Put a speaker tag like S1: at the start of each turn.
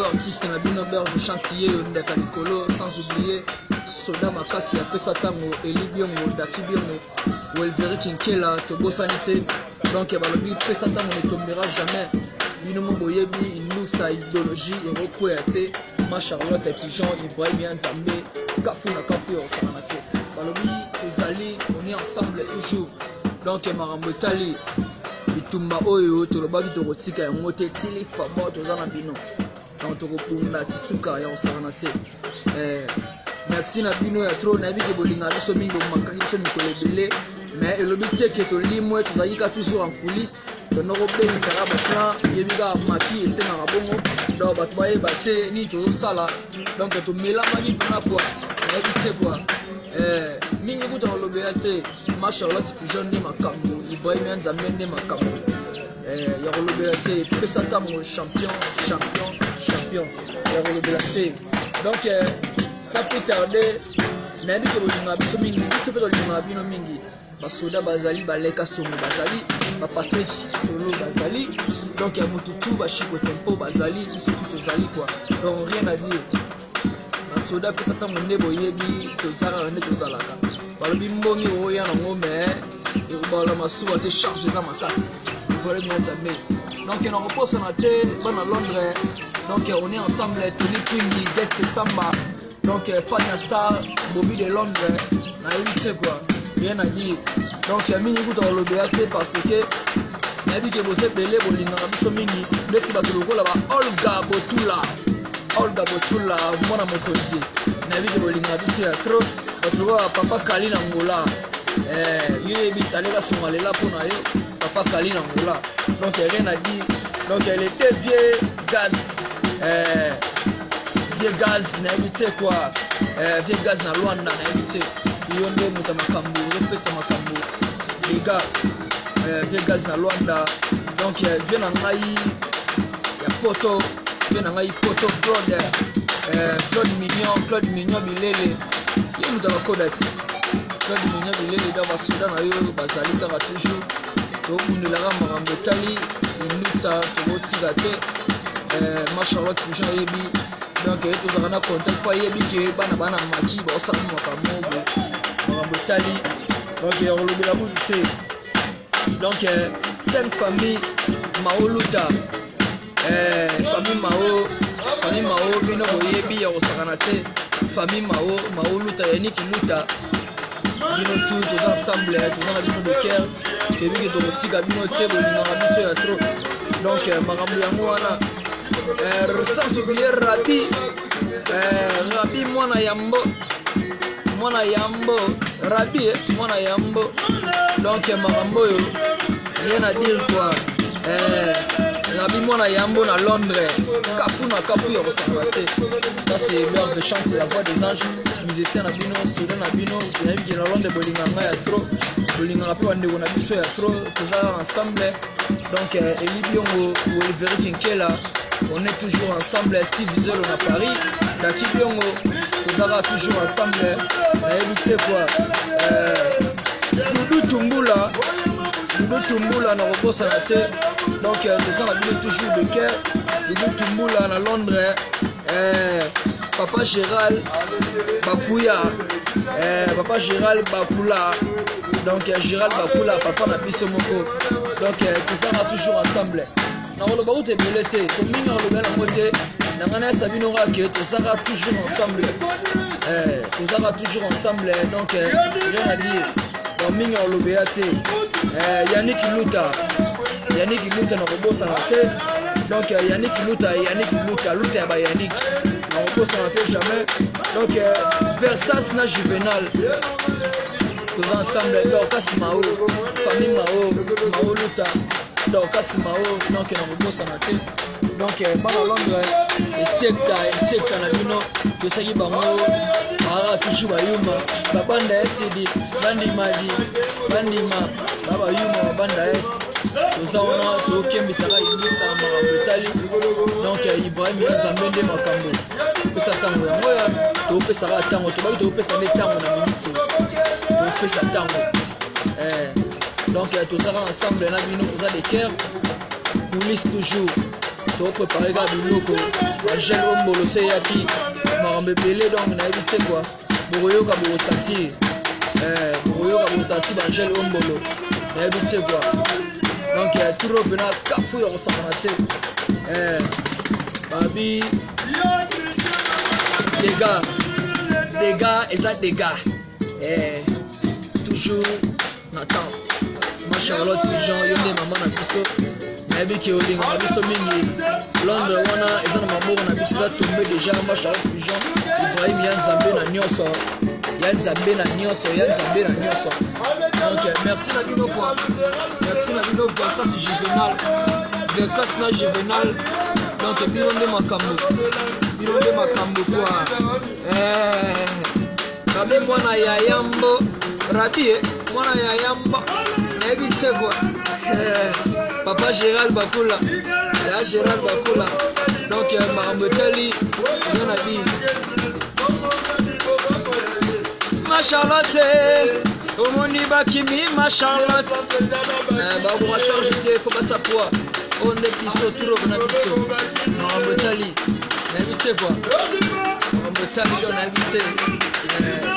S1: artiste na bino Berge Chantier ndeka likolo, sans oublier Soda Makasi ya pesa tango Eli Biongo Daki Biongo Welveri Kinkela tobosani te donc balobi pesa tango ne tombera jamais bino mo boyebi inusa idéologie et rekwea te ma Charlotte et Pigeon Ibrahim Nzambe kafu na kafu yo sana te balobi tozali on est ensemble toujours donc marambo tali bitumba oyo tolobaki tokotika yango te tili fabo tozana bino donc tokopunda tisuka ya osana te merci na bino ya trop na biki bolinga biso mingi makaki biso mikolo ebele mais elobi te ke tolimwe tozali ka toujours en coulisses tonoko belisaka baplan yebika maki esengaka bongo donc bato bayeba te nini tozosala donc tomelamaki mpona kwa nayebi te kwa mingi kuta kolobela te ma Charlotte Pigeon nde makambo Ibrahim Nzambe nde makambo ya kolobela te pesa ntango champion ya kolobela te donc ça peut tarder nayebi ke bolinga biso mingi biso mpe tolinga bino mingi basoda bazali baleka songo bazali Patrick Solo bazali donc ya mututu bashiko tempo bazali biso tout tozali quoi donc rien à dire basoda pesa ntango nde boyebi tozalaka nde tozalaka balobi mbongi oya nango mais ekobala masuwa te charge eza makasi Ibrahim Nzambe donc nakoposana te bana Londres donc on est ensemble Tony Twingi Dex Samba donc Fania Star Bobby de Londres nayebi te quoi rien à dire donc mingi kuta kolobela te parce que nayebi ke bose bele bolingaka biso mingi ndeti bato lokola ba Olga Botula mwana mokonzi nayebi ke bolingaka biso ya trop bato lokola papa Kali na Ngola yebi saleka songa lela mpona yo papa Kali na Ngola donc rien à dire donc les deux vieux gaz nayebi te quoi vieux gaz na Luanda nayebi te yo nde moto makambo ozopesa makambo les gars vieux gaz na Luanda donc vieux na ngai ya poto vieux na ngai poto Claude Mignon Bilele ye moto makoda ti Claude Mignon Bilele da basoda na yo bazali kaka toujours tobundelaka makambo etali inutsa tokotika te ma Charlotte Pigeon yebi donc tozalaka na contact po yebi ke bana maki baosala makambo makambo etali donc yakolobela kutu te donc 5 familles Mao Luta famille Mao bino boyebi ya kosakana te famille Mao Luta Yannick Luta bino tout toza ensemble toza na bino de cœur toyebi ke tokotika bino te bolingaka biso ya trop donc makambo yango wana sans oublier Rabi mwana Yambo donc makambo yo rien à dire quoi Rabi mwana Yambo na Londres kapu ya kosanga te ça c'est Berge Chance la voix des anges musicien na bino soda na bino nayebi na Londres bolinganga ya trop bolingaka mpe bandeko na biso ya trop toza ensemble donc Eli Biongo Welveri Kinkela on est toujours ensemble Steve Zolo na Paris Daki Biongo tozala toujours ensemble nayebi te quoi Doudou Tumbula na kobosana te donc toza na bino toujours de cœur Doudou Tumbula na Londres Papa Gérald Bakula donc Gérald Bakula papa na biso moko donc tozala toujours ensemble nakoloba kutu ebele te tomingi nakolobela yango te nanga na sabinoka ke tozala toujours ensemble donc rien à dire donc mingi nakolobela te Yannick Luta nakobosana te donc Yannick Luta ya ba Yannick nakobosana te jamais donc Versas na Juvenal toza ensemble Dorcas Mao famille Mao Luta Dorcas Mao donc nakobosana te donc bana Londres esekta na bino tosaki bango ara toujours bayuma babanda esidi bandima babayuma babanda es toza wana tokembisaka imisa makambo etali donc Ibrahim Nzambe nde makambo topesa ntango yango ya topesaka ntango tobaki topesa nde ntango na minute topesa ntango donc tozala ensemble na bino toza de cœur coulisses toujours préparé ka biloko bagel ombolo se yaki makambo ebele donc nayebi te quoi bokoyoka bokosati bagel ombolo nayebi te quoi donc turo mpena kafu ya kosakana te babi dégâts eza dégâts toujours Nathan ma Charlotte Jean yo nde mama na biso nayebi ke olinga na biso mingi Londres wana eza na maboko na biso eza tombe déjà ma Charlotte Jean Ibrahim ya nzambe na nyonso donc merci na bino quoi ça c'est Juvenal Versace na Juvenal donc bino nde makambo quoi Rabi mwana ya yambo Rabi mwana ya yambo nayebi te quoi papa Gérald Bakula donc makambo etali eza na bi ma Charlotte omoni bakimi ma Charlotte bakoma charge te fo batsa poids onde biso turo na biso makambo etali nayebi te quoi makambo etali yo nayebi te